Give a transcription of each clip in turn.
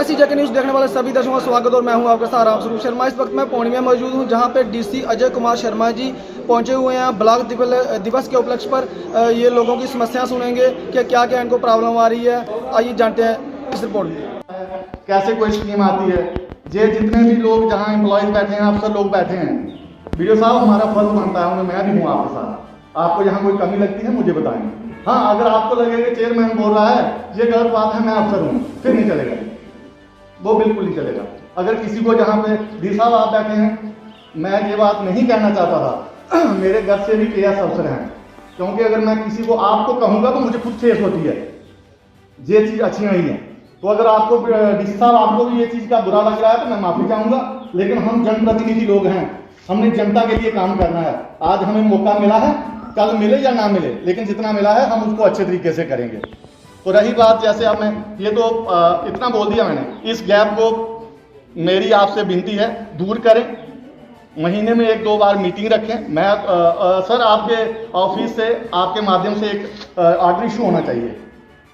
ऐसी जगह न्यूज़ देखने वाले सभी दर्शकों का स्वागत और मैं हूं आपके साथ राम स्वरूप शर्मा। इस वक्त मैं पौनी में मौजूद हूं जहां पे डीसी अजय कुमार शर्मा जी पहुंचे हुए हैं। ब्लॉक दिवस के उपलक्ष्य पर ये लोगों की समस्या सुनेंगे कि क्या क्या इनको प्रॉब्लम आ रही है। आइए जानते हैं इस रिपोर्ट में। कैसे कोई स्कीम आती है। ये जितने भी लोग जहाँ एम्प्लॉयज बैठे हैं, अफसर लोग बैठे हैं, वीडियो साहब हमारा फर्ज बनता है, मैं भी हूँ आपके साथ। आपको यहाँ कोई कमी लगती है मुझे बताएं। हाँ, अगर आपको लगेगा कि चेयरमैन बोल रहा है ये गलत बात है, मैं अफसर हूँ, फिर नहीं चलेगा, वो बिल्कुल नहीं चलेगा। अगर किसी को जहाँ पे डी साहब आप बैठे हैं, मैं ये बात नहीं कहना चाहता था, मेरे घर से भी केएस अफसर हैं, क्योंकि अगर मैं किसी को आपको कहूँगा तो मुझे खुद ठेस होती है, ये चीज़ अच्छी नहीं है। तो अगर आपको डी साहब आपको भी ये चीज़ का बुरा लग रहा है तो मैं माफ़ी चाहूँगा, लेकिन हम जनप्रतिनिधि लोग हैं, हमने जनता के लिए काम करना है। आज हमें मौका मिला है, कल मिले या ना मिले, लेकिन जितना मिला है हम उसको अच्छे तरीके से करेंगे। तो रही बात, जैसे अब मैं ये तो इतना बोल दिया मैंने, इस गैप को मेरी आपसे विनती है दूर करें। महीने में 1-2 बार मीटिंग रखें। मैं सर आपके ऑफिस से आपके माध्यम से एक ऑर्डर इशू होना चाहिए,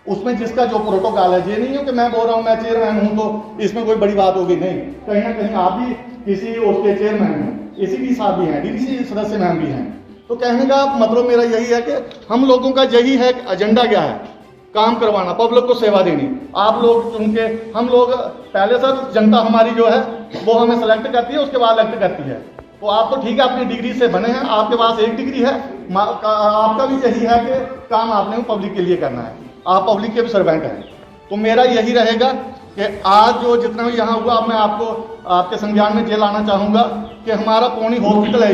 उसमें जिसका जो प्रोटोकॉल है, ये नहीं हो कि मैं बोल रहा हूँ मैं चेयरमैन हूँ तो इसमें कोई बड़ी बात होगी, नहीं। कहीं ना कहीं आप भी किसी उसके चेयरमैन हैं, एसीपी साहब भी हैं, डीडीसी सदस्य मैम भी हैं। तो कहने का मतलब मेरा यही है कि हम लोगों का यही है एजेंडा, क्या है, काम करवाना, पब्लिक को सेवा देनी। आप लोग उनके, हम लोग पहले सर जनता हमारी जो है वो हमें सेलेक्ट करती है, उसके बाद इलेक्ट करती है। तो आप तो ठीक है अपनी डिग्री से बने हैं, आपके पास एक डिग्री है, आपका भी यही है कि काम आपने पब्लिक के लिए करना है, आप पब्लिक के भी सर्वेंट हैं। तो मेरा यही रहेगा कि आज जो जितना भी यहाँ हुआ, मैं आपको आपके संज्ञान में ये लाना चाहूँगा कि हमारा पौनी हॉस्पिटल है,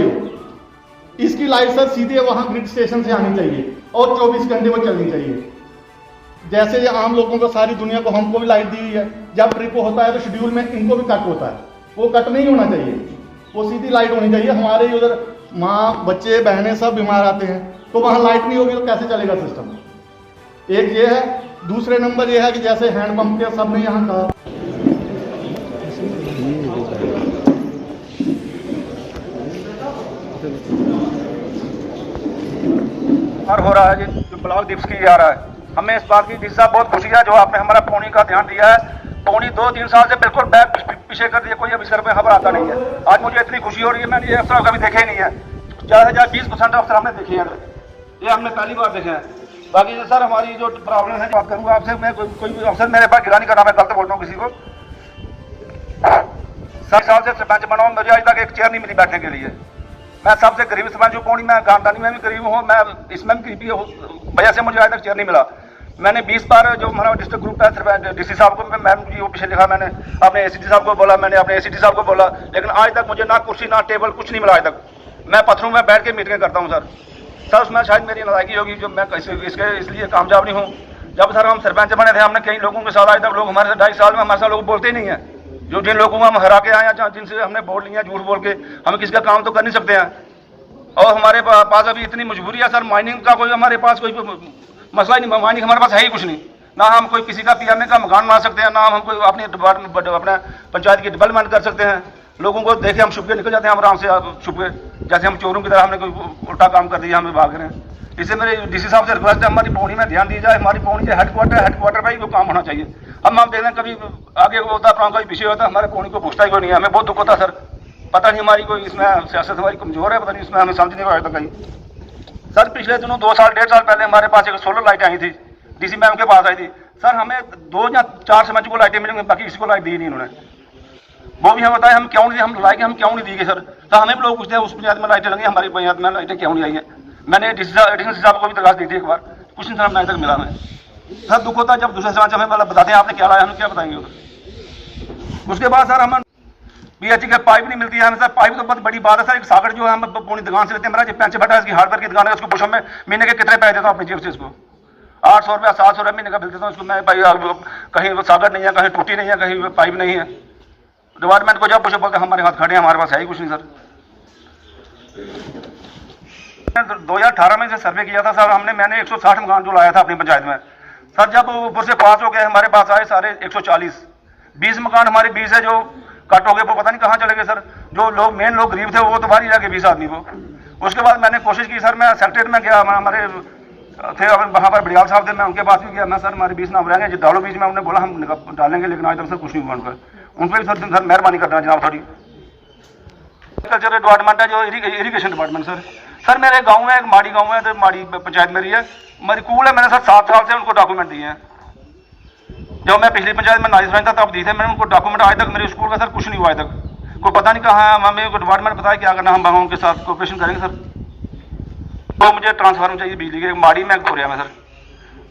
इसकी लाइट सर सीधे वहाँ ग्रिड स्टेशन से आनी चाहिए और 24 घंटे वो चलनी चाहिए। जैसे ये आम लोगों को, सारी दुनिया को, हमको भी लाइट दी हुई है। जब ट्रिप होता है तो शेड्यूल में इनको भी कट होता है, वो कट नहीं होना चाहिए, वो सीधी लाइट होनी चाहिए। हमारे उधर माँ बच्चे बहनें सब बीमार आते हैं, तो वहाँ लाइट नहीं होगी तो कैसे चलेगा सिस्टम। एक ये है। दूसरे नंबर ये है कि जैसे हैंडपम्प के सब ने यहाँ कहा, और हो रहा है जो ब्लॉक दिवस की जा रहा है, हमें इस बात की दिशा बहुत खुशी है जो आपने हमारा पौनी का ध्यान दिया है। पौनी 2-3 साल से बिल्कुल बैक पीछे कर दिया, कोई अभी सर में खबर आता नहीं है। आज मुझे इतनी खुशी हो रही है, मैंने ये अफसर कभी देखे ही नहीं है। 20% अफसर हमने देखे हैं, ये हमने पहली बार देखे हैं। बाकी सर हमारी जो प्रॉब्लम है, बात करूँगा आपसे, मैं कोई अफसर मेरे पास गिरानी का नाम है, गलत बोल रहा हूँ किसी को। 7 साल से सरपंच बना हूँ, मुझे आज तक एक चेयर नहीं मिली बैठने के लिए। मैं सबसे गरीब सरपंच हूँ पौनी में, गांधानी में भी गरीब हूँ, मैं इसमें भी गरीबी वजह से मुझे आज तक चेयर नहीं मिला। मैंने 20 बार जो हमारा डिस्ट्रिक्ट ग्रुप है, डीसी साहब को मैम जी वो पीछे लिखा, मैंने अपने एसीडी साहब को बोला, मैंने अपने एसीडी साहब को बोला, लेकिन आज तक मुझे ना कुर्सी ना टेबल कुछ नहीं मिला आज तक। मैं पत्थरों में बैठ के मीटिंग करता हूँ सर उसमें शायद मेरी नालायकी होगी जो मैं इसके इसलिए कामयाब नहीं हूँ। जब सर हम सरपंच बने थे, हमने कई लोगों के साथ आज तक लोग हमारे 2.5 साल में हमारे साथ लोग बोलते ही नहीं है। जो जिन लोगों को हम हरा के आए हैं, जिनसे हमने वोट लिया झूठ बोल के, हम किसी का काम तो कर नहीं सकते हैं। और हमारे पास अभी इतनी मजबूरी है सर, माइनिंग का कोई हमारे पास कोई मसला ही नहीं, माइनिंग हमारे पास है ही कुछ नहीं। ना हम कोई किसी का पीएमए का मकान बना सकते हैं, ना हम कोई अपनी अपना पंचायत की डेवलपमेंट कर सकते हैं। लोगों को देखे हम छुप के निकल जाते हैं, हम आराम से छुप के, जैसे हम चोरों की तरह हमने कोई उल्टा काम कर दिया, हमें भाग रहे हैं। इससे मेरे डीसी साहब से रिक्वेस्ट है, हमारी पौनी में ध्यान दी जाए। हमारी पौनी के हेडक्वार्टर पर ही कोई काम होना चाहिए। हम देखते हैं कभी आगे होता है, कभी पीछे होता है, हमारे पौनी को पूछता ही कोई नहीं है। हमें बहुत दुख होता है सर, पता नहीं हमारी कोई इसमें सियासत हमारी कमजोर है, पता नहीं इसमें हमें समझ नहीं आया था कहीं। सर पिछले दिनों 2 साल 1.5 साल पहले हमारे पास एक सोलर लाइट आई थी, डीसी मैम के पास आई थी सर। हमें 2 या 4 सरपंच को लाइटें मिलेंगी, बाकी किसी को लाइट दी नहीं उन्होंने। वो भी हमें बताया हम क्यों नहीं, हम लाइटें हम क्यों नहीं दी गई सर। तो हमें भी लोग पूछते हैं उस बुनियाद में लाइटें लगी, हमारी बुनियाद में लाइटें क्यों नहीं आई है। मैंने एडिशनल साहब को भी दरखास्त दी थी एक बार, कुछ नहीं सर हमें तक मिला। हमें सर दुख होता है जब दूसरे सरपंच हमें मतलब बताते हैं आपने क्या लाया, हम क्या बताएंगे उधर। उसके बाद सर हम पीएचई के पाइप नहीं मिलती है हमें सर। पाइप तो बहुत बड़ी बात है सर। एक सागर जो है हम पौनी दुकान से लेते हैं, मेरा जो पेंच भट्टा है इसकी हार्डवेयर की दुकान है, उसको पुशअप में महीने के कितने पैसे देता हूँ अपनी जेब से, इसको 800 रुपया 700 रुपये महीने का बिल देता हूँ इसको मैं। भाई कहीं सागर नहीं है, कहीं टूटी नहीं है, कहीं पाइप नहीं है। डिपार्टमेंट को जब पुशअप बोलते हमारे हाथ खड़े हैं, हमारे पास है ही कुछ नहीं सर। 2018 में से सर्वे किया था सर हमने, मैंने 160 मकान जो लाया था अपनी पंचायत में सर। जब ऊपर से पास हो गए हमारे पास आए सारे 140, 20 मकान हमारे 20 है जो कट हो गए, वो पता नहीं कहाँ चले गए सर। जो लोग मेन लोग गरीब थे वो तो बाहर ही रह गए 20 आदमी को। उसके बाद मैंने कोशिश की सर, मैं सेक्रेटरीट में गया, हमारे थे वहाँ पर बड़ियाल साहब थे, मैं उनके पास भी गया, मैं सर हमारे 20 नाम रहेंगे जो डालो बीच में, उन्होंने बोला हम डालेंगे, लेकिन आज तक सर कुछ नहीं हुआ उन पर भी सर मेहरबानी करना जनाब थोड़ी। कल्चर डिपार्टमेंट है जो इरीगेशन डिपार्टमेंट सर मेरे गाँव में एक माड़ी गाँव है, तो माड़ी पंचायत मेरी है, मेरी कूल है, मैंने सर 7 साल से उनको डॉक्यूमेंट दिए हैं। जब मैं पिछली पंचायत में नाइस था तब दिए थे मैंने उनको डॉक्यूमेंट, आज तक मेरे स्कूल का सर कुछ नहीं हुआ, आज तक कोई पता नहीं कहाँ है, हमें डिपार्टमेंट बताया क्या करना, हम उनके साथ कोऑपरेशन करेंगे सर। तो मुझे ट्रांसफार्मर चाहिए बिजली के, माड़ी में कोरिया में सर।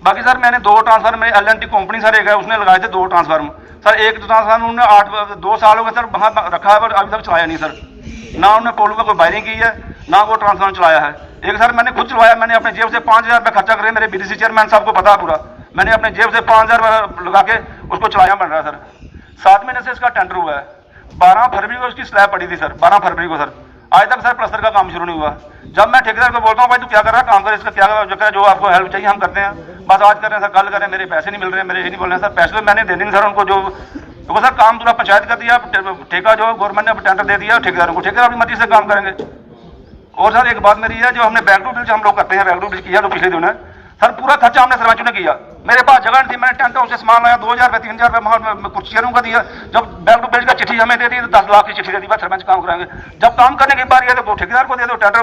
बाकी सर मैंने 2 ट्रांसफार्मर, मेरी L&T कंपनी सर एक है, उसने लगाए थे 2 ट्रांसफार्मर सर। एक ट्रांसफार्मर उन्होंने 2 साल हो गए सर वहाँ रखा है, पर अभी तक चलाया नहीं सर, ना उन्होंने पोल में कोई वायरिंग की है, ना वो ट्रांसफार्मर चलाया है। एक सर मैंने खुद चलवाया, मैंने अपने जेब से 5,000 रुपये खर्चा करे, मेरे BDC चेयरमैन साहब को पता है पूरा, मैंने अपने जेब से 5,000 लगा के उसको चलाया बन रहा है सर। 7 महीने से इसका टेंडर हुआ है, 12 फरवरी को उसकी स्लैब पड़ी थी सर, 12 फरवरी को सर, आज तक सर प्लस्तर का काम शुरू नहीं हुआ। जब मैं ठेकेदार को बोलता हूँ भाई तू क्या कर रहा है, काम कर, इसका क्या जो आपको हेल्प चाहिए हम करते हैं, बस आज कर रहे हैं सर, कल कर रहे हैं, मेरे पैसे नहीं मिल रहे हैं, मेरे ये नहीं बोल रहे हैं सर, पैसे तो मैंने देने सर उनको, जो तो सर काम पूरा पंचायत कर दिया, ठेका जो गवर्नमेंट ने टेंडर दे दिया ठेकेदारों को, ठेकेदार अपनी मर्जी से काम करेंगे। और सर एक बात मेरी है, जो हमने बैक टू बिल हम लोग करते हैं, बैक टू बिल किया तो पिछले दिन सर पूरा खर्चा हमने सरपंचों ने किया, मेरे पास जगह नहीं थी, मैंने टेंट हाउस से सामान लाया, 2,000 रुपये 3,000 रुपये कुर्सियों का दिया। जब बैक टू बिल का चिट्ठी हमें दे दी तो 10 लाख की चिट्ठी दे दी, सरपंच काम कराएंगे। जब काम करने की बारी है तो ठेकेदार को दे दो, टेंडर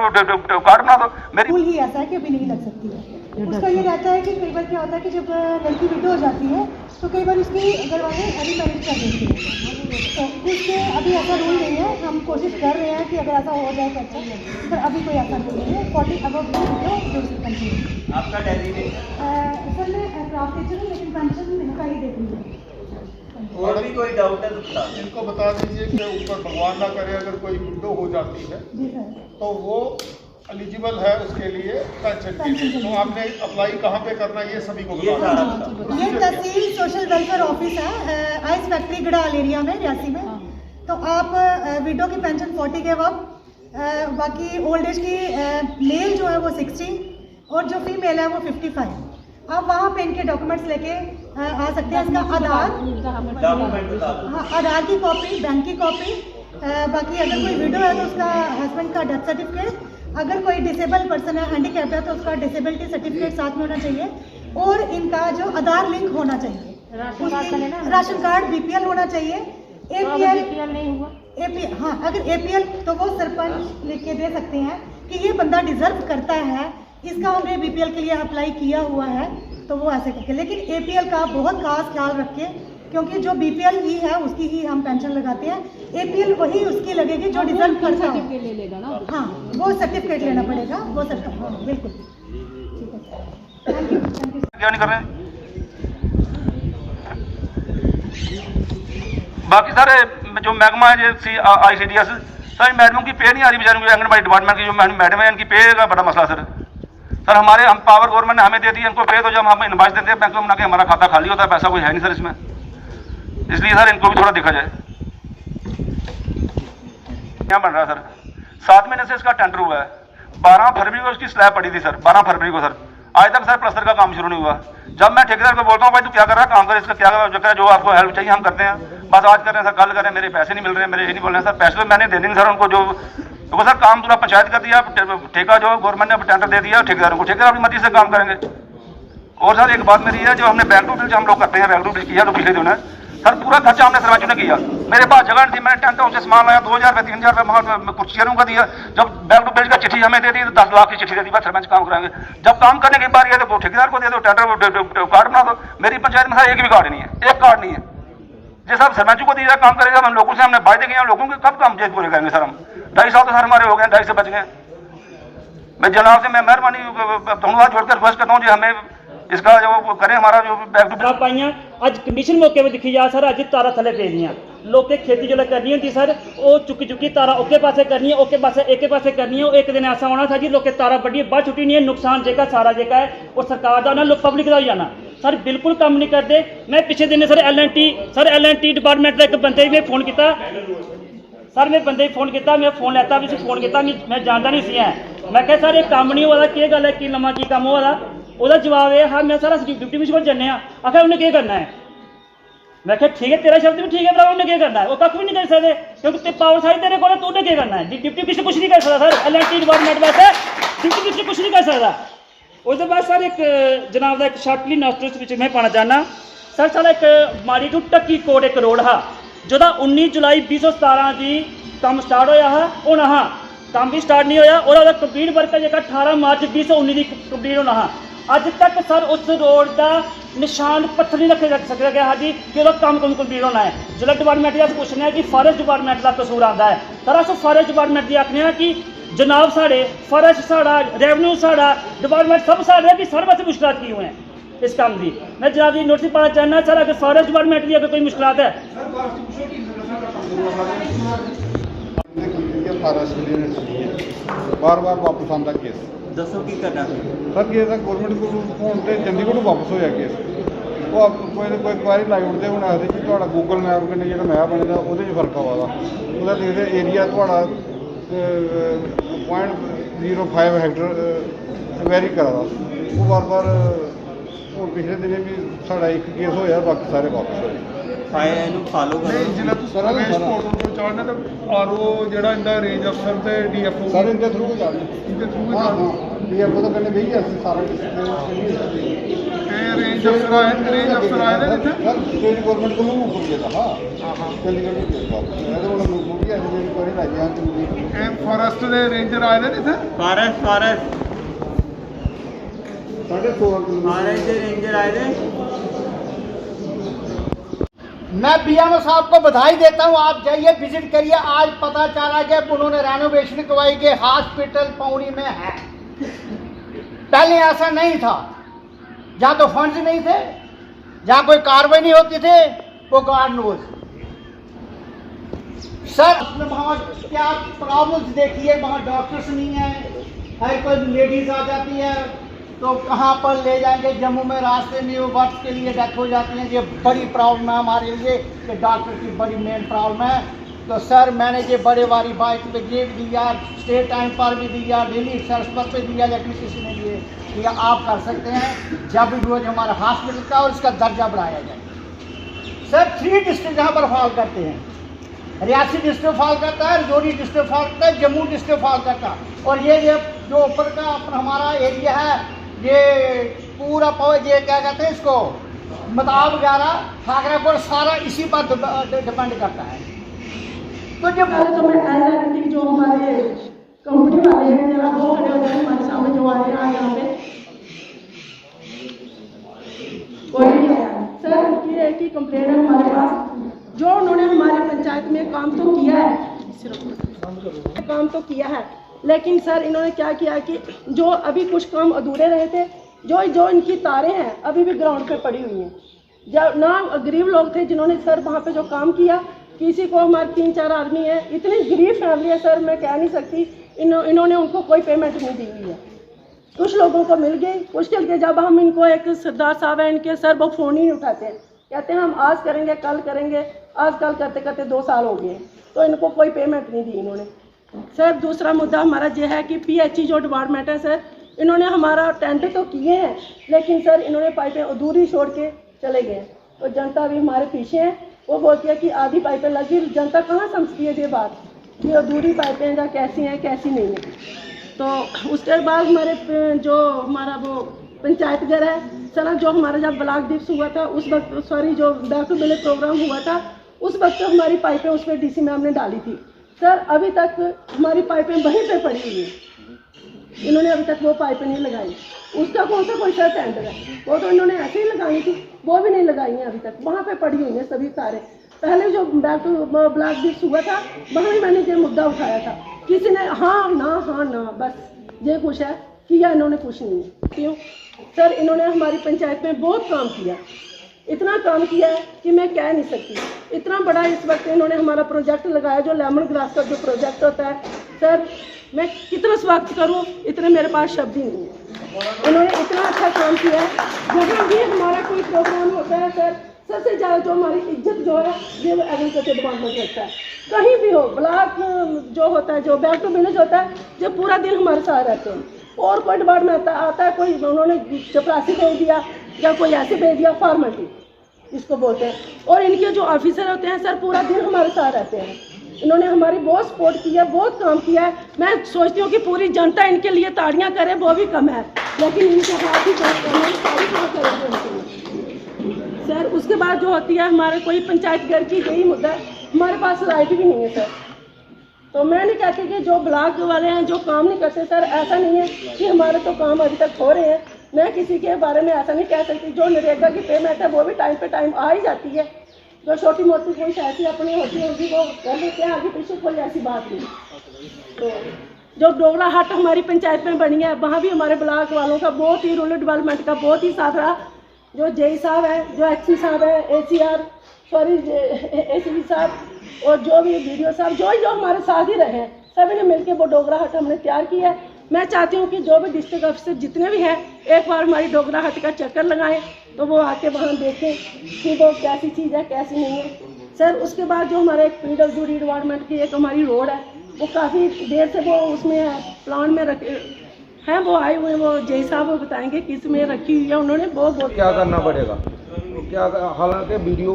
कार्ड बना दो। मेरी ही ऐसा है कि अभी नहीं लग सकती है, उसका ये रहता है कि कई बार क्या होता है कि जब लड़की विडो हो जाती है तो कई बार उसकी घर वाले अर्ली मैरिज कर देते हैं, तो उसके अभी ऐसा रूल नहीं है, हम कोशिश कर रहे हैं कि अगर ऐसा हो जाए तो अच्छा, पर अभी कोई ऐसा रूल नहीं है। 40 अबव आपका डेजिग्नेशन सर मैं क्राफ्ट टीचर हूँ, लेकिन पेंशन इनका ही देती हूँ। और भी कोई डाउट है तो बता दें। इनको बता दीजिए कि ऊपर भगवान ना करे अगर कोई विडो हो जाती है जी सर, तो वो एलिजिबल है उसके लिए पेंशन के लिए। तो आपने अप्लाई कहाँ पे करना है ये सभी को ये बता सारा दीजिए। बता ये तहसील सोशल वेलफेयर ऑफिस है, आइस फैक्ट्री गढ़ाल एरिया में, रियासी में। तो आप विडो की पेंशन 40 के अब, बाकी ओल्ड एज की मेल जो है वो 60 और जो फीमेल है वो 55। आप वहाँ पे इनके डॉक्यूमेंट्स लेके आ सकते हैं। इसका आधार, डॉक्यूमेंट बता दो। हाँ आधार की कॉपी, बैंक की कॉपी, बाकी अगर कोई विडो है तो उसका हस्बैंड का डेथ सर्टिफिकेट, अगर कोई डिसेबल पर्सन है, हैंडीकैप है तो उसका डिसेबिलिटी सर्टिफिकेट साथ में होना चाहिए, और इनका जो आधार लिंक होना चाहिए, राशन कार्ड BPL होना चाहिए, APL नहीं हुआ, APL हाँ अगर APL तो वो सरपंच लिख के दे सकते हैं कि ये बंदा डिजर्व करता है, इसका हमने BPL के लिए अप्लाई किया हुआ है, तो वो ऐसे करके। लेकिन APL का बहुत खास ख्याल रखें, क्योंकि जो BPL ही है उसकी ही हम पेंशन लगाते हैं, APL वही उसकी लगेगी जो डिजर्व करता है, ले लेगा ना, हाँ वो सर्टिफिकेट लेना पड़ेगा, वो सर्टिफिकेट, हाँ बिल्कुल ठीक है। थैंक यू क्या नहीं कर रहे हैं। बाकी सर जो महकमा है ICDS सर, मैडमों की पे नहीं आ रही बेचारों की, आंगनबाड़ी डिपार्टमेंट की जो मैडम है इनकी पे का बड़ा मसला सर हम पावर गवर्नमेंट ने हमें दे दी इनको पे, तो जब हम इनवाइस देते हैं बैंक में बना के हमारा खाता खाली होता है, पैसा कोई है नहीं सर इसमें, इसलिए सर इनको भी थोड़ा देखा जाए। क्या बन रहा है सर, 7 महीने से इसका टेंडर हुआ है, 12 फरवरी को उसकी स्लैब पड़ी थी सर, 12 फरवरी को सर, आज तक सर प्लस्तर का काम शुरू नहीं हुआ। जब मैं ठेकेदार को बोलता हूँ भाई तू क्या कर रहा है, काम कर, इसका क्या जो आपको हेल्प चाहिए हम करते हैं, बस आज कर रहे हैं सर, कल कर रहे हैं, मेरे पैसे नहीं मिल रहे हैं, मेरे ये नहीं बोल रहे हैं सर, पैसे तो मैंने देने सर उनको, जो तो सर काम पूरा पंचायत कर दिया, ठेका जो गवर्नमेंट ने टेंडर दे दिया ठेकेदारों को, ठेकेदार अपनी मर्जी से काम करेंगे। और सर एक बात मेरी है, जो हमने बैक टू बिल हम लोग करते हैं, बैक टू बिल किया तो पिछले दिन सर पूरा खर्चा हमने सरपंचों ने किया, मेरे पास जगह नहीं थी, मैंने टेंट हाउस से सामान लाया, 2,000 रुपये 3,000 रुपये कुर्सियों का दिया। जब बैक टू बिल का चिट्ठी हमें दे दी तो 10 लाख की चिट्ठी दे दी, बस सरपंच काम कराएंगे। जब काम करने की बारी है तो ठेकेदार को दे दो, टेंडर कार्ड बना दो। मेरी पंचायत में सर एक भी कार्ड नहीं है, एक कार्ड नहीं है, जैसा सरपंचों को दिया काम करेगा, हम लोगों से हमने वायदे किए, हम लोगों के कब काम पूरे करेंगे सर, हम 2.5 साल तो सर हमारे हो गए, 2.5 से बच गए। मैं जनाब से मैं मेहरबानी दोनों हाथ जोड़कर रिक्वेस्ट करता हूँ जी हमें इसका जो वो करें, हमारा जो बैक टू आप पाइयां अज कंडीशन मौके पर दिखी जा सर, अज तारा थले पे दियां लोग खेती जो करनी होती सर, वो चुकी तारा ओके पासे करनी है, ओके पासे एक पासे करनी है। एक दिन ऐसा होना था जी लोग तारा बड़ी बाहर छुट्टी नहीं है, नुकसान जेका सारा जेका है और सरकार का ना लोग पब्लिक का हो जाना सर, बिल्कुल काम नहीं करते। मैं पिछले दिन सर L&T डिपार्टमेंट का एक बंदे में फोन किया सर, मैं बंदे फोन किया, मैं फोन लेता भी फोन किया, मैं जानता नहीं सी है, मैं कहा सर ये काम नहीं हुआ, की गल है कि लम्मा की काम हुआ, ਉਹਦਾ जवाब है हाँ मैं सारा डिप्टी कमिश्नर जन्ने आखिर उन्हें क्या करना है, मैं क्या ठीक है तेरा शब्द भी ठीक है, उन्हें क्या करना है, वो कख भी नहीं कर सकते क्योंकि पावर सारी तेरे को, तो उन्हें क्या करना है, डिप्टी कमिश्नर कुछ नहीं कर सकता सर, L&T डिपार्टमेंट वैसे डिप्टी कमिश्नर कुछ नहीं कर सकता। उसके बाद सर एक जनाब का एक शार्टली नोटिस मैं पाना चाहना सर साढ़ा एक माड़ी टू टक्की कोट एक रोड हा जोदा 19 जुलाई 2017 की काम स्टार्ट होया हा होना हा काम भी स्टार्ट नहीं होया और उसका कंप्लीट वर्क है 18 मार्च 2019 की कंप्लीट होना हा अज तक सर उस रोड का निशान पत्थर नहीं रख सकेगा गया जी कि वह काम कंप्लीट होना है। जो डिपार्टमेंट अस पूछने हैं कि फॉरेस्ट डिपार्टमेंट का कसूर आता है सर अस फॉरेस्ट डिपार्टमेंट की आखने हैं कि जनाब साढ़े फॉरेस्ट साढ़ा रेवन्यू साढ़ा डिपार्टमेंट सब साढ़े कि साढ़े पास मुश्किल की हुए हैं इस काम की। मैं जनाब जी नोटिस पाना चाहना सर अगर फॉरेस्ट डिपार्टमेंट की अगर कोई मुश्किल है बार बार वापस आंदा केस दसो की करना सर केस गौरमेंट को फोन से चंडीगढ़ वापस होया केस वो कोई क्वारी लाई उठते हूँ आखते कि थोड़ा गूगल मैप कन्नै जो मैप बने दा वो फर्क आवा दा वो लिखते एरिया थोड़ा 0.05 हेक्टर वेरी करा दा वो बार बार पिछले दिनें भी साढ़ा एक केस होया बाकी सारे वापस होए फॉलो नहीं जिला रमेश पोर्टल को चाहना तो और वो जड़ा इंदा रेंज अफसर ते डीएफओ सर इनके थ्रू को जाने इनके थ्रू हाँ हाँ डीएफओ तो कन्नै बेही अस सारा रेंज अफसर आए ने इत्थे सर स्टेट गवर्नमेंट को मूव कर दिया था हाँ चंडीगढ़ में केस वापस मैं तो मूव हो गया ऐसे कोई राज्य यहाँ की एम फॉरेस्ट दे रेंजर आए ने इत्थे फॉरेस्ट साढ़े 16 किलोमीटर के रेंजर आए थे। मैं बीएमओ साहब को बधाई देता हूं, आप जाइए विजिट करिए। आज पता चला कि उन्होंने रेनोवेशन करवाई के हॉस्पिटल पौड़ी में है। पहले ऐसा नहीं था, जहाँ तो फंड्स नहीं थे, जहाँ कोई कार्रवाई नहीं होती थी, वो गॉड नोज। सर वहाँ क्या प्रॉब्लम्स देखिए, वहाँ डॉक्टर्स नहीं है, हर कोई लेडीज आ जाती है तो कहाँ पर ले जाएंगे, जम्मू में रास्ते में वो वक्त के लिए डेथ हो जाती है। ये बड़ी प्रॉब्लम है हमारे लिए, कि डॉक्टर की बड़ी मेन प्रॉब्लम है। तो सर मैंने ये बड़े वाली बाइक पे ये भी दिया, स्टेट टाइम पर भी दिया, डेली एक्सप्रेस पर भी दिया, या किसी ने दिया। आप कर सकते हैं जब भी रोज हमारा हॉस्पिटल का और इसका दर्जा बढ़ाया जाए। सर 3 डिस्ट्रिक्ट यहाँ पर फॉल करते हैं, रियासी डिस्ट्रिक्ट फॉल करता है, रजौरी डिस्ट्रिक्ट फॉल करता है, जम्मू डिस्ट्रिक्ट फॉल करता है। और ये जो ऊपर का अपना हमारा एरिया है, ये पूरा ये क्या कहते हैं इसको, मताब वगैरह ठाकरेपुर, सारा इसी पर डिपेंड करता है। तो जब तो मैं एल जो हमारे कंपनी वाले हैं जरा वो खड़े हो जाए हमारे सामने, जो आए हैं यहाँ पे कोई नहीं आया। सर ये की कंप्लेंट है हमारे पास, जो उन्होंने हमारे पंचायत में काम तो किया है, लेकिन सर इन्होंने क्या किया कि जो अभी कुछ काम अधूरे रहे थे, जो इनकी तारें हैं अभी भी ग्राउंड पे पड़ी हुई हैं। जब ना गरीब लोग थे जिन्होंने सर वहाँ पे जो काम किया, किसी को हमारे 3-4 आदमी है, इतनी गरीब फैमिली है सर, मैं कह नहीं सकती। इन्होंने उनको कोई पेमेंट नहीं दी हुई है। कुछ लोगों को मिल गई, मुश्किल के जब हम इनको, एक सरदार साहब है इनके, सर वो फ़ोन ही नहीं उठाते हैं, कहते हैं हम आज करेंगे कल करेंगे, आज कल करते करते 2 साल हो गए, तो इनको कोई पेमेंट नहीं दी इन्होंने। सर दूसरा मुद्दा हमारा ये है कि पीएचई जो डिपार्टमेंट है सर, इन्होंने हमारा टेंडर तो किए हैं, लेकिन सर इन्होंने पाइपें अधूरी छोड़ के चले गए। तो जनता भी हमारे पीछे है, वो बोलती है कि आधी पाइपें लगी, जनता कहाँ समझती है ये बात कि अधूरी पाइपें या कैसी हैं कैसी नहीं है। तो उसके बाद हमारे जो हमारा वो पंचायत घर है सर, जो हमारा जब ब्लॉक दिवस हुआ था उस वक्त, सॉरी जो बैक टू विलेज प्रोग्राम हुआ था उस वक्त हमारी पाइपें उस पर डीसी मैम ने डाली थी। सर अभी तक हमारी पाइपें वहीं पे पड़ी हुई हैं, इन्होंने अभी तक वो पाइपें नहीं लगाई। उसका कौन सा कोई सर टेंडर है, वो तो इन्होंने ऐसे ही लगाई थी, वो भी नहीं लगाई हैं अभी तक, वहाँ पे पड़ी हुई हैं सभी तारें। पहले जो बैक टू ब्लॉक दिवस हुआ था वहाँ भी मैंने ये मुद्दा उठाया था, किसी ने हाँ ना बस ये कुछ है किया, इन्होंने कुछ नहीं है। क्यों सर, इन्होंने हमारी पंचायत में बहुत काम किया, इतना काम किया है कि मैं कह नहीं सकती। इतना बड़ा इस वक्त इन्होंने हमारा प्रोजेक्ट लगाया, जो लेमन ग्रास का जो प्रोजेक्ट होता है सर, मैं कितना स्वागत करूं, इतने मेरे पास शब्द ही नहीं है। इन्होंने इतना अच्छा काम किया है। जहाँ भी हमारा कोई प्रोग्राम होता है सर, सबसे ज़्यादा जो हमारी इज्जत जो है ये एग्रीकल्चर डिपार्टमेंट करता है। कहीं भी हो, ब्लॉक जो होता है, जो बैक टू विलेज होता है, जो पूरा दिन हमारे साथ रहते हैं। और कोई डिपार्टमेंट आता है, कोई उन्होंने चपरासी भेज दिया या कोई ऐसे भेज दिया, फॉर्मेलिटी इसको बोलते हैं। और इनके जो ऑफिसर होते हैं सर, पूरा दिन हमारे साथ रहते हैं। इन्होंने हमारी बहुत सपोर्ट किया, बहुत काम किया है। मैं सोचती हूँ कि पूरी जनता इनके लिए ताड़ियाँ करे, वो भी कम है। लेकिन इनके हाथ ही सारी काम करेंगे उनके। सर उसके बाद जो होती है हमारे कोई पंचायत घर की यही मुद्दा है, हमारे पास लाइट भी नहीं है सर। तो मैं नहीं कहती कि जो ब्लॉक वाले हैं जो काम नहीं करते सर, ऐसा नहीं है कि हमारे तो काम अभी तक हो रहे हैं। मैं किसी के बारे में ऐसा नहीं कह सकती, जो नरेगा की पेमेंट है वो भी टाइम पे टाइम आ ही जाती है। जो छोटी मोटी कोई ऐसी अपनी होती होगी वो कर लेते हैं, आगे पीछे कोई ऐसी बात नहीं। तो जो डोगरा हाट हमारी पंचायत में बनी है वहाँ भी हमारे ब्लॉक वालों का बहुत ही रूरल डेवलपमेंट का बहुत ही साथ रहा। जो जेई साहब है, जो एक्सी साहब है, एसीबी साहब और जो भी वीडियो साहब जो हमारे साथ ही रहे हैं, सभी ने मिलकर वो डोगरा हट हमने तैयार की है। मैं चाहती हूँ कि जो भी डिस्ट्रिक्ट ऑफिसर जितने भी हैं एक बार हमारी डोगरा हट का चक्कर लगाएं, तो वो आके वहाँ देखें कि वो कैसी चीज़ है कैसी नहीं है। सर उसके बाद जो हमारा एक PWD डिपार्टमेंट की एक हमारी रोड है, वो काफ़ी देर से वो उसमें है, प्लान में रखे हैं, वो आए हुए वो जय साहब वो बताएंगे किस में रखी हुई है उन्होंने। बहुत क्या करना पड़ेगा क्या, हालांकि वीडियो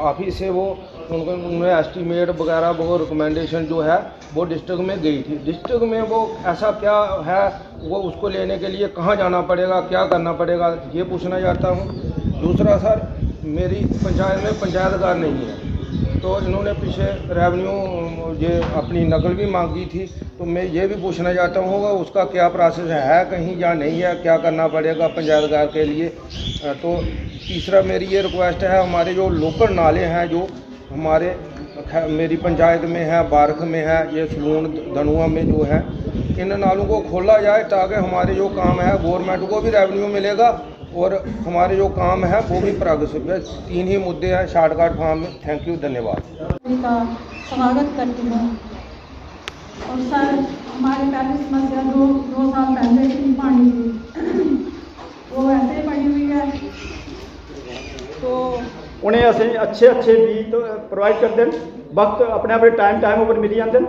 ऑफिस से वो उन्होंने एस्टीमेट वगैरह वो रिकमेंडेशन जो है वो डिस्ट्रिक्ट में गई थी। डिस्ट्रिक्ट में वो ऐसा क्या है, वो उसको लेने के लिए कहाँ जाना पड़ेगा, क्या करना पड़ेगा, ये पूछना चाहता हूँ। दूसरा सर, मेरी पंचायत में पंचायतकार नहीं है, तो इन्होंने पीछे रेवेन्यू ये अपनी नकल भी मांगी थी, तो मैं ये भी पूछना चाहता हूँ उसका क्या प्रोसेस है कहीं या नहीं है, क्या करना पड़ेगा पंचायतकार के लिए। तो तीसरा मेरी ये रिक्वेस्ट है, हमारे जो लोकल नाले हैं जो हमारे मेरी पंचायत में है, बारख में है, ये सलून धनुआ में जो है, इन नालों को खोला जाए ताकि हमारे जो काम है गवर्नमेंट को भी रेवेन्यू मिलेगा और हमारे जो काम है वो भी प्रोग्रेसिव है। 3 ही मुद्दे हैं शॉर्टकट फॉर्म में। थैंक यू, धन्यवाद। का स्वागत करती हूँ। और सर हमारे पहली समस्या दो साल पहले की पानी की वो ऐसे ही पड़ी हुई है, तो उन्हें असें अच्छे बीज प्रोवाइड करते हैं, वक्त अपने टाइम पर मिली जाते हैं,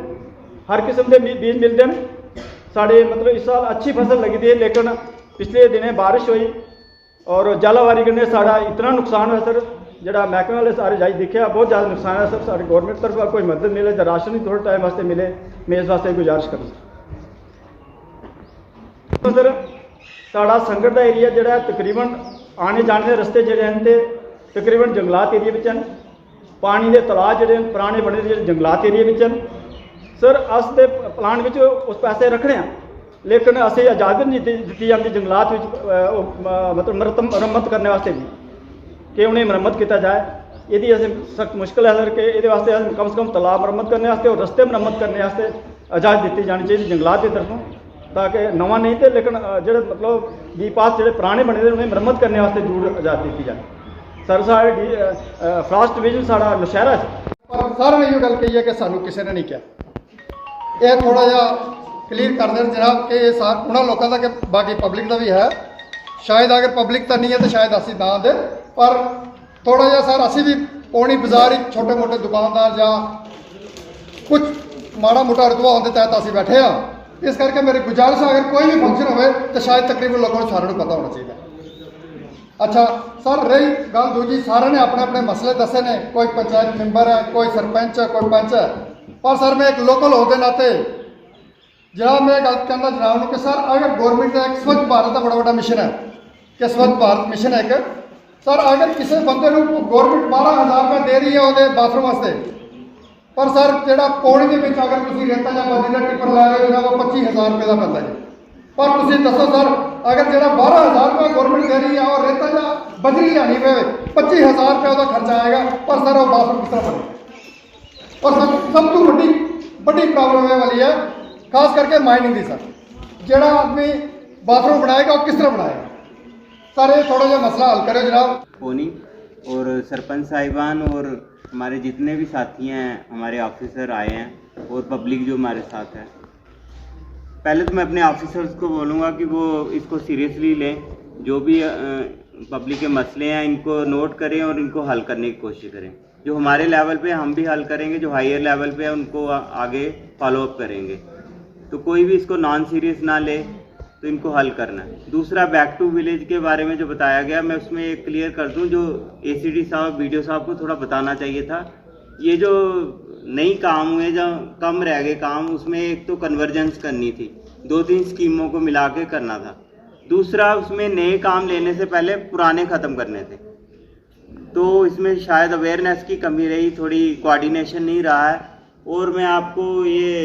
हर किस्म के बीज मिलते हैं। साढ़े मतलब इस साल अच्छी फसल लगी थी, लेकिन पिछले दिनें बारिश हुई और जालावारी करने साढ़ा इतना नुकसान हुआ सर, जरा महकमे वाले सारे जाई देखा बहुत ज़्यादा नुकसान है सर। सारी गौरमेंट तरफ कोई मदद मिले, राशन ही थोड़े टाइम वास्ते मिले, मैं इस वास्ते गुजारिश करूँ। तो सर साढ़ा संगत का एरिया जोड़ा तकरीबन आने जाने के रस्ते जोड़े हैं तो तकरीबन जंगलात एरिया में हैं, पानी के तलाब जोड़े पुराने बने जो जंगलात एरिया में हैं। सर अस दे प्लान में उस पैसे रखने हैं, लेकिन असें इजाजत नहीं दी जाती जंगलात मतलब मरम्मत करने वास्ते भी कि उन्हें मरम्मत किया जाए। यदि असें सख्त मुश्किल है सर कि ये वास्ते कम से कम तालाब मरम्मत करने वास्ते और रस्ते मरम्मत करने वास्ते इजाजत दी जानी चाहिए जंगलात की तरफों, ताकि नवा नहीं तो लेकिन जो मतलब बी पास जो पुराने बने उन्हें मरम्मत करने वास्ते जरूर इजाजत दी जाए। सर साढ़े फर्स्ट डिवीजन साढ़ा नौशहरा पर सारे ने ये गल कही है कि सानू किसी ने नहीं कहा। यह थोड़ा जा क्लीयर कर दें जनाब कि ये सार उन्होंने लोगों का कि बाकी पब्लिक का भी है, शायद अगर पब्लिक का नहीं है तो शायद असी ना दे, पर थोड़ा जा सर असी भी पौनी बाजार छोटे मोटे दुकानदार या कुछ माड़ा मोटा रुतबा होने तहत असी बैठे हाँ। इस करके मेरी गुजारिश है अगर कोई भी फंक्शन हो तो शायद तकरीबन लोगों को सारे पता होना चाहिए। अच्छा सर, रही गल दूजी, सारे ने अपने अपने मसले दसे ने, कोई पंचायत मैंबर है, कोई सरपंच है, कोई पंच है, पर सर मैं एक लोकल होने के नाते जनाब मैं गल कहना जनाब कि सर अगर गवर्नमेंट का एक स्वच्छ भारत का बड़ा बड़ा मिशन है कि स्वच्छ भारत मिशन है कि सर अगर किसी बंदे को गवर्नमेंट 12,000 रुपये दे रही है वो बाथरूम वास्ते, पर सर जो पौड़ी के अगर तुम रेता या बजरी का टिप्पर ला रहे हो वो 25,000 रुपये का पैंता है। पर तुम दसो सर अगर जो 12,000 रुपये गवर्नमेंट दे रही है और रेता या बजरी लानी पे 25,000 रुपये का खर्चा आएगा, पर सर वो बाथरूम किस तरह बने। और सर सब तो बड़ी प्रॉब्लम है वाली है खास करके माइनिंग की। सर जोड़ा आदमी बाथरूम बनाएगा वो किस तरह बनाएगा, सर ये थोड़ा सा मसला हल करें जनाब। पोनी और सरपंच साहिबान और हमारे जितने भी साथी हैं, हमारे ऑफिसर आए हैं और पब्लिक जो हमारे साथ है, पहले तो मैं अपने ऑफिसर्स को बोलूँगा कि वो इसको सीरियसली लें, जो भी पब्लिक के मसले हैं इनको नोट करें और इनको हल करने की कोशिश करें। जो हमारे लेवल पे हम भी हल करेंगे, जो हायर लेवल पे है उनको आगे फॉलोअप करेंगे। तो कोई भी इसको नॉन सीरियस ना ले, तो इनको हल करना है। दूसरा बैक टू विलेज के बारे में जो बताया गया, मैं उसमें एक क्लियर कर दूं, जो ACD साहब BDO साहब को थोड़ा बताना चाहिए था। ये जो नई काम हुए, जो कम रह गए काम, उसमें एक तो कन्वर्जेंस करनी थी, 2-3 स्कीमों को मिला के करना था। दूसरा, उसमें नए काम लेने से पहले पुराने ख़त्म करने थे, तो इसमें शायद अवेयरनेस की कमी रही, थोड़ी कोऑर्डिनेशन नहीं रहा है। और मैं आपको ये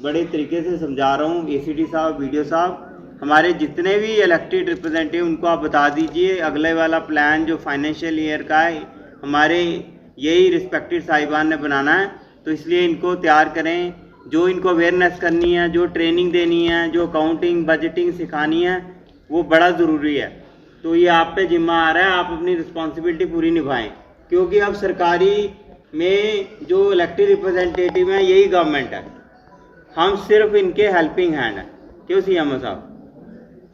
बड़े तरीके से समझा रहा हूँ, एसीडी साहब, वीडियो साहब, हमारे जितने भी इलेक्टेड रिप्रेजेंटेटिव उनको आप बता दीजिए अगले वाला प्लान जो फाइनेंशियल ईयर का है हमारे यही रिस्पेक्टेड साहिबान ने बनाना है, तो इसलिए इनको तैयार करें। जो इनको अवेयरनेस करनी है, जो ट्रेनिंग देनी है, जो अकाउंटिंग बजटिंग सिखानी है, वो बड़ा ज़रूरी है। तो ये आप पे जिम्मा आ रहा है, आप अपनी रिस्पॉन्सिबिलिटी पूरी निभाएं, क्योंकि अब सरकारी में जो इलेक्टेड रिप्रेजेंटेटिव हैं यही गवर्नमेंट है, हम सिर्फ इनके हेल्पिंग हैंड हैं। क्यों सीएमओ साहब,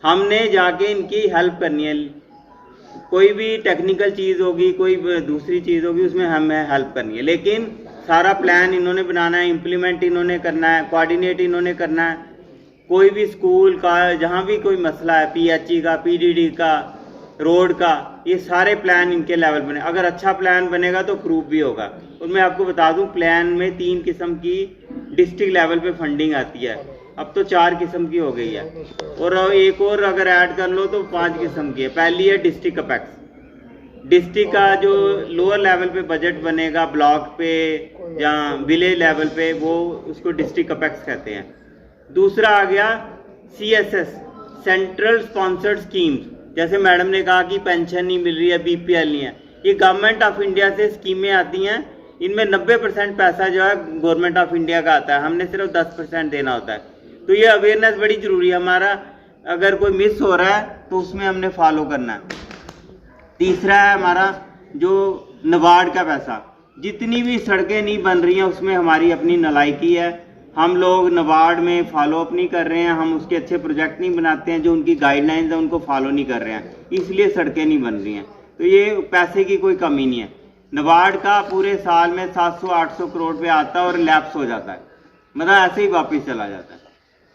हमने जाके इनकी हेल्प करनी है। कोई भी टेक्निकल चीज़ होगी, कोई दूसरी चीज़ होगी, उसमें हमें हेल्प करनी है, लेकिन सारा प्लान इन्होंने बनाना है, इम्प्लीमेंट इन्होंने करना है, कोऑर्डिनेट इन्होंने करना है। कोई भी स्कूल का जहाँ भी कोई मसला है, पीएचई का, पीडीडी का, रोड का, ये सारे प्लान इनके लेवल बने। अगर अच्छा प्लान बनेगा तो प्रूफ भी होगा। और मैं आपको बता दूं, प्लान में 3 किस्म की डिस्ट्रिक्ट लेवल पे फंडिंग आती है, अब तो 4 किस्म की हो गई है, और एक और अगर ऐड कर लो तो 5 किस्म की है। पहली है डिस्ट्रिक्ट अपेक्स, डिस्ट्रिक्ट का जो लोअर लेवल पे बजट बनेगा, ब्लॉक पे या विलेज लेवल पे, वो उसको डिस्ट्रिक्ट अपेक्स कहते हैं। दूसरा आ गया CSS, सेंट्रल स्पॉन्सर्ड स्कीम्स, जैसे मैडम ने कहा कि पेंशन नहीं मिल रही है, BPL नहीं है, ये गवर्नमेंट ऑफ इंडिया से स्कीमें आती हैं। इनमें 90% पैसा जो है गवर्नमेंट ऑफ इंडिया का आता है, हमने सिर्फ 10% देना होता है। तो ये अवेयरनेस बड़ी ज़रूरी है हमारा, अगर कोई मिस हो रहा है तो उसमें हमने फॉलो करना है। तीसरा है हमारा जो नबार्ड का पैसा, जितनी भी सड़कें नहीं बन रही हैं उसमें हमारी अपनी नालायकी है, हम लोग नबार्ड में फॉलो अप नहीं कर रहे हैं, हम उसके अच्छे प्रोजेक्ट नहीं बनाते हैं, जो उनकी गाइडलाइंस है उनको फॉलो नहीं कर रहे हैं, इसलिए सड़कें नहीं बन रही हैं। तो ये पैसे की कोई कमी नहीं है। नबार्ड का पूरे साल में 700-800 करोड़ पे आता है और लैप्स हो जाता है, मतलब ऐसे ही वापस चला जाता है।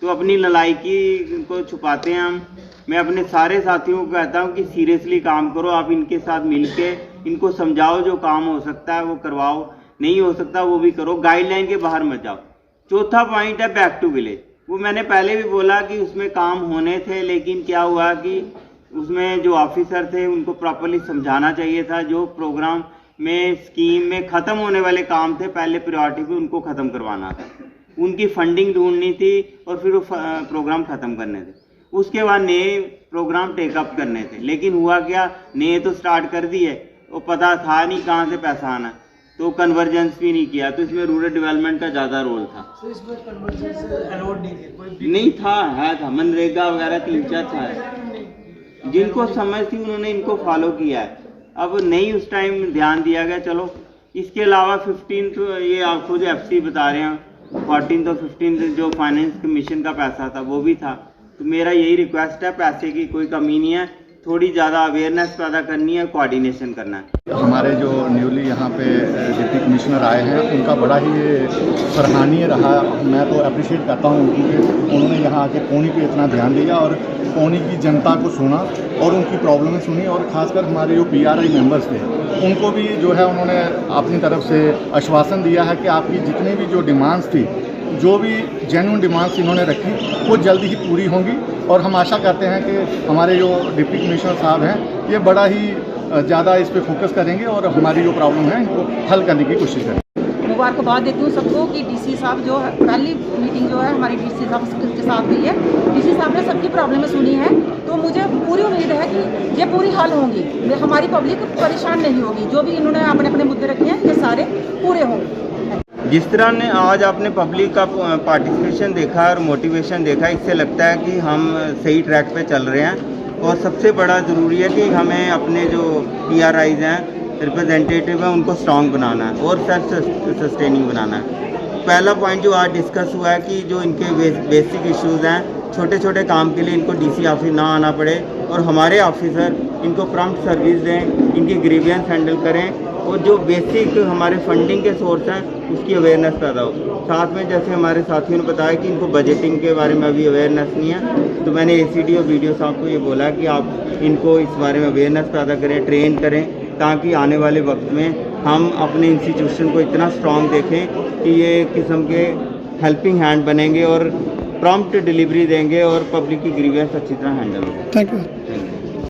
तो अपनी नालायकी को छुपाते हैं हम। मैं अपने सारे साथियों को कहता हूं कि सीरियसली काम करो, आप इनके साथ मिलके इनको समझाओ, जो काम हो सकता है वो करवाओ, नहीं हो सकता वो भी करो, गाइडलाइन के बाहर मत जाओ। चौथा पॉइंट है बैक टू विलेज, वो मैंने पहले भी बोला कि उसमें काम होने थे, लेकिन क्या हुआ कि उसमें जो ऑफिसर थे उनको प्रॉपरली समझाना चाहिए था। जो प्रोग्राम में स्कीम में ख़त्म होने वाले काम थे पहले प्रायोरिटी पे उनको ख़त्म करवाना था, उनकी फंडिंग ढूंढनी थी और फिर वो प्रोग्राम ख़त्म करने थे। उसके बाद नए प्रोग्राम टेकअप करने थे, लेकिन हुआ क्या, नए तो स्टार्ट कर दिए, वो पता था नहीं कहाँ से पैसा आना, तो कन्वर्जेंस भी नहीं किया। तो इसमें रूरल डेवलपमेंट का ज़्यादा रोल था। तो इसमें कन्वर्जेंस अलाउड नहीं थे, कोई नहीं था, था मनरेगा वगैरह 3-4 था, जिनको समझ थी उन्होंने इनको फॉलो किया है। अब नहीं उस टाइम ध्यान दिया गया, चलो। इसके अलावा 15 ये आप खुद FC बता रहे हैं, 14 और 15 जो फाइनेंस कमीशन का पैसा था वो भी था। तो मेरा यही रिक्वेस्ट है, पैसे की कोई कमी नहीं है, थोड़ी ज़्यादा अवेयरनेस पैदा करनी है, कोऑर्डिनेशन करना है। हमारे जो न्यूली यहाँ पे डिप्टी कमिश्नर आए हैं उनका बड़ा ही सराहनीय रहा। मैं तो अप्रिशिएट करता हूँ उनको, उन्होंने यहाँ आके पौनी पे इतना ध्यान दिया और पौनी की जनता को सुना और उनकी प्रॉब्लमें सुनी, और ख़ासकर हमारे जो PRI मेंबर्स थे उनको भी जो है उन्होंने अपनी तरफ से आश्वासन दिया है कि आपकी जितनी भी जो डिमांड्स थी, जो भी जेन्युइन डिमांड्स इन्होंने रखी, वो जल्दी ही पूरी होंगी। और हम आशा करते हैं कि हमारे जो डिप्टी कमिश्नर साहब हैं ये बड़ा ही ज़्यादा इस पर फोकस करेंगे और हमारी जो प्रॉब्लम है इनको हल करने की कोशिश करेंगे। मुबारकबाद देती हूँ सबको कि DC साहब जो है, पहली मीटिंग जो है हमारी DC साहब के साथ हुई है, DC साहब ने सबकी प्रॉब्लमें सुनी है, तो मुझे पूरी उम्मीद है कि ये पूरी हल होंगी, हमारी पब्लिक परेशान नहीं होगी। जो भी इन्होंने अपने अपने मुद्दे रखे हैं ये सारे पूरे होंगे। जिस तरह ने आज आपने पब्लिक का पार्टिसिपेशन देखा और मोटिवेशन देखा, इससे लगता है कि हम सही ट्रैक पे चल रहे हैं। और सबसे बड़ा ज़रूरी है कि हमें अपने जो PRIs हैं, रिप्रेजेंटेटिव हैं, उनको स्ट्रॉन्ग बनाना है और सेल्फ सस्टेनिंग बनाना है। पहला पॉइंट जो आज डिस्कस हुआ है कि जो इनके बेसिक इश्यूज़ हैं, छोटे छोटे काम के लिए इनको DC ऑफिस ना आना पड़े और हमारे ऑफिसर इनको प्रॉम्प्ट सर्विस दें, इनकी ग्रीवियंस हैंडल करें, और जो बेसिक हमारे फंडिंग के सोर्स हैं उसकी अवेयरनेस पैदा हो। साथ में जैसे हमारे साथियों ने बताया कि इनको बजटिंग के बारे में अभी अवेयरनेस नहीं है, तो मैंने ACD और वीडियो साहब को ये बोला कि आप इनको इस बारे में अवेयरनेस पैदा करें, ट्रेन करें, ताकि आने वाले वक्त में हम अपने इंस्टीट्यूशन को इतना स्ट्रॉन्ग देखें कि ये किस्म के हेल्पिंग हैंड बनेंगे और प्रॉम्प्ट डिलीवरी देंगे और पब्लिक की ग्रीवेंस अच्छी तरह हैंडल होगी। Thank you.